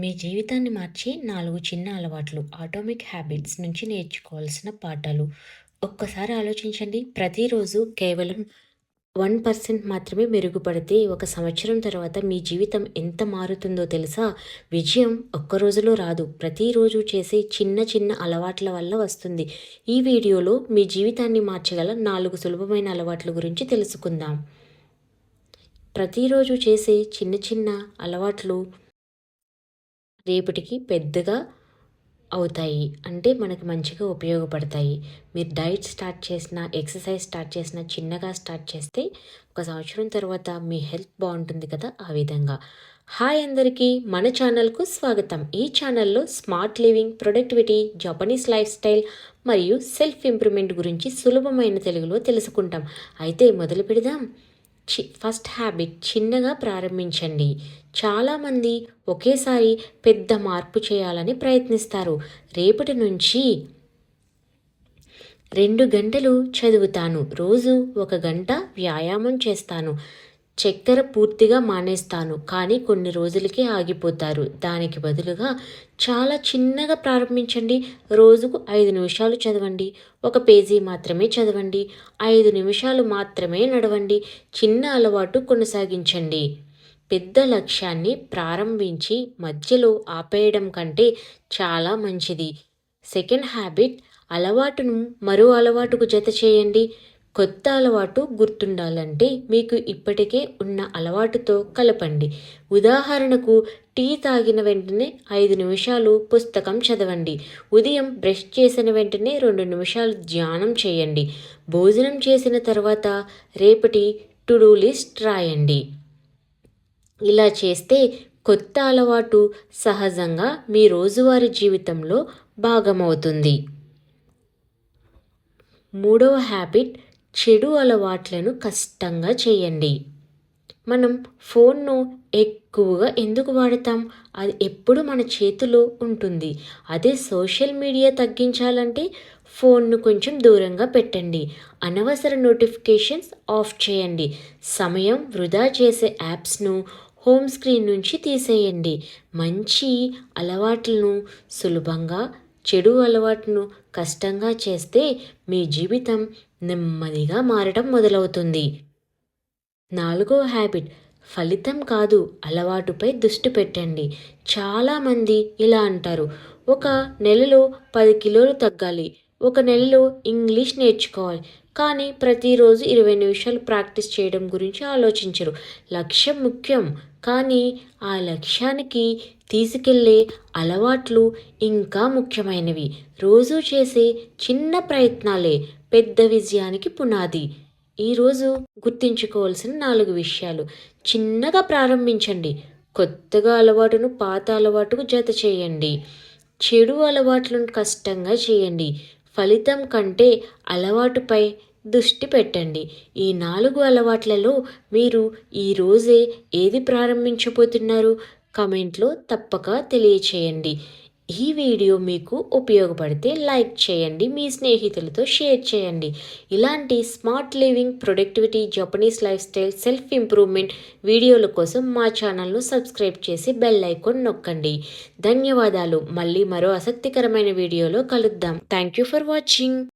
మీ జీవితాన్ని మార్చే 4 చిన్న అలవాట్లు ఆటోమిక్ హ్యాబిట్స్ నుంచి నేర్చుకోవాల్సిన పాఠాలు. ఒక్కసారి ఆలోచించండి. ప్రతిరోజు కేవలం 1% మాత్రమే మెరుగుపడితే ఒక సంవత్సరం తర్వాత మీ జీవితం ఎంత మారుతుందో తెలుసా? విజయం ఒక్క రోజులో రాదు. ప్రతిరోజు చేసే చిన్న చిన్న అలవాట్ల వల్ల వస్తుంది. ఈ వీడియోలో మీ జీవితాన్ని మార్చగల 4 సులభమైన అలవాట్ల గురించి తెలుసుకుందాం. ప్రతిరోజు చేసే చిన్న చిన్న అలవాట్లు రేపటికి పెద్దగా అవుతాయి. అంటే మనకు మంచిగా ఉపయోగపడతాయి. మీరు డైట్ స్టార్ట్ చేసినా, ఎక్సర్సైజ్ స్టార్ట్ చేసినా చిన్నగా స్టార్ట్ చేస్తే ఒక సంవత్సరం తర్వాత మీ హెల్త్ బాగుంటుంది కదా! ఆ విధంగా. హాయ్ అందరికీ! మన ఛానల్కు స్వాగతం. ఈ ఛానల్లో smart living, productivity, Japanese life style మరియు సెల్ఫ్ ఇంప్రూవ్మెంట్ గురించి సులభమైన తెలుగులో తెలుసుకుంటాం. అయితే మొదలు పెడదాం. ఫస్ట్ హ్యాబిట్, చిన్నగా ప్రారంభించండి. చాలామంది ఒకేసారి పెద్ద మార్పు చేయాలని ప్రయత్నిస్తారు. రేపటి నుంచి 2 గంటలు చదువుతాను, రోజు 1 గంట వ్యాయామం చేస్తాను, చక్కెర పూర్తిగా మానేస్తాను, కానీ కొన్ని రోజులకే ఆగిపోతారు. దానికి బదులుగా చాలా చిన్నగా ప్రారంభించండి. రోజుకు 5 నిమిషాలు చదవండి, 1 పేజీ మాత్రమే చదవండి, 5 నిమిషాలు మాత్రమే నడవండి. చిన్న అలవాటు కొనసాగించండి. పెద్ద లక్ష్యాన్ని ప్రారంభించి మధ్యలో ఆపేయడం కంటే చాలా మంచిది. సెకండ్ హ్యాబిట్, అలవాటును మరో అలవాటుకు జత చేయండి. కొత్త అలవాటు గుర్తుండాలంటే మీకు ఇప్పటికే ఉన్న అలవాటుతో కలపండి. ఉదాహరణకు, టీ తాగిన వెంటనే 5 నిమిషాలు పుస్తకం చదవండి. ఉదయం బ్రష్ చేసిన వెంటనే 2 నిమిషాలు ధ్యానం చేయండి. భోజనం చేసిన తర్వాత రేపటి టు డూ లిస్ట్ రాయండి. ఇలా చేస్తే కొత్త అలవాటు సహజంగా మీ రోజువారీ జీవితంలో భాగమవుతుంది. మూడవ హ్యాబిట్, చెడు అలవాట్లను కష్టంగా చేయండి. మనం ఫోన్ను ఎక్కువగా ఎందుకు వాడతాం? అది ఎప్పుడు మన చేతిలో ఉంటుంది. అదే సోషల్ మీడియా తగ్గించాలంటే ఫోన్ను కొంచెం దూరంగా పెట్టండి. అనవసర నోటిఫికేషన్స్ ఆఫ్ చేయండి. సమయం వృధా చేసే యాప్స్ను హోమ్ స్క్రీన్ నుంచి తీసేయండి. మంచి అలవాట్లను సులభంగా, చెడు అలవాటును కష్టంగా చేస్తే మీ జీవితం నెమ్మదిగా మారడం మొదలవుతుంది. 4వ హ్యాబిట్, ఫలితం కాదు అలవాటుపై దృష్టి పెట్టండి. చాలామంది ఇలా అంటారు, 1 నెలలో 10 కిలోలు తగ్గాలి, 1 నెలలో ఇంగ్లీష్ నేర్చుకోవాలి, కానీ ప్రతిరోజు 20 నిమిషాలు ప్రాక్టీస్ చేయడం గురించి ఆలోచించరు. లక్ష్యం ముఖ్యం, కానీ ఆ లక్ష్యానికి తీసుకెళ్లే అలవాట్లు ఇంకా ముఖ్యమైనవి. రోజు చేసే చిన్న ప్రయత్నాలే పెద్ద విజయానికి పునాది. ఈరోజు గుర్తుంచుకోవాల్సిన 4 విషయాలు. చిన్నగా ప్రారంభించండి. కొత్తగా అలవాటును పాత అలవాటుకు జత చేయండి. చెడు అలవాట్లను కష్టంగా చేయండి. ఫలితం కంటే అలవాటుపై దృష్టి పెట్టండి. ఈ 4 అలవాట్లలో మీరు ఈరోజే ఏది ప్రారంభించబోతున్నారు? కామెంట్లో తప్పక తెలియచేయండి. ఈ వీడియో మీకు ఉపయోగపడితే లైక్ చేయండి, మీ స్నేహితులతో షేర్ చేయండి. ఇలాంటి smart living, productivity, Japanese life style, self improvement వీడియోల కోసం మా ఛానల్ను సబ్స్క్రైబ్ చేసి బెల్ ఐకాన్ నొక్కండి. ధన్యవాదాలు. మళ్ళీ మరో ఆసక్తికరమైన వీడియోలో కలుద్దాం. Thank you for watching.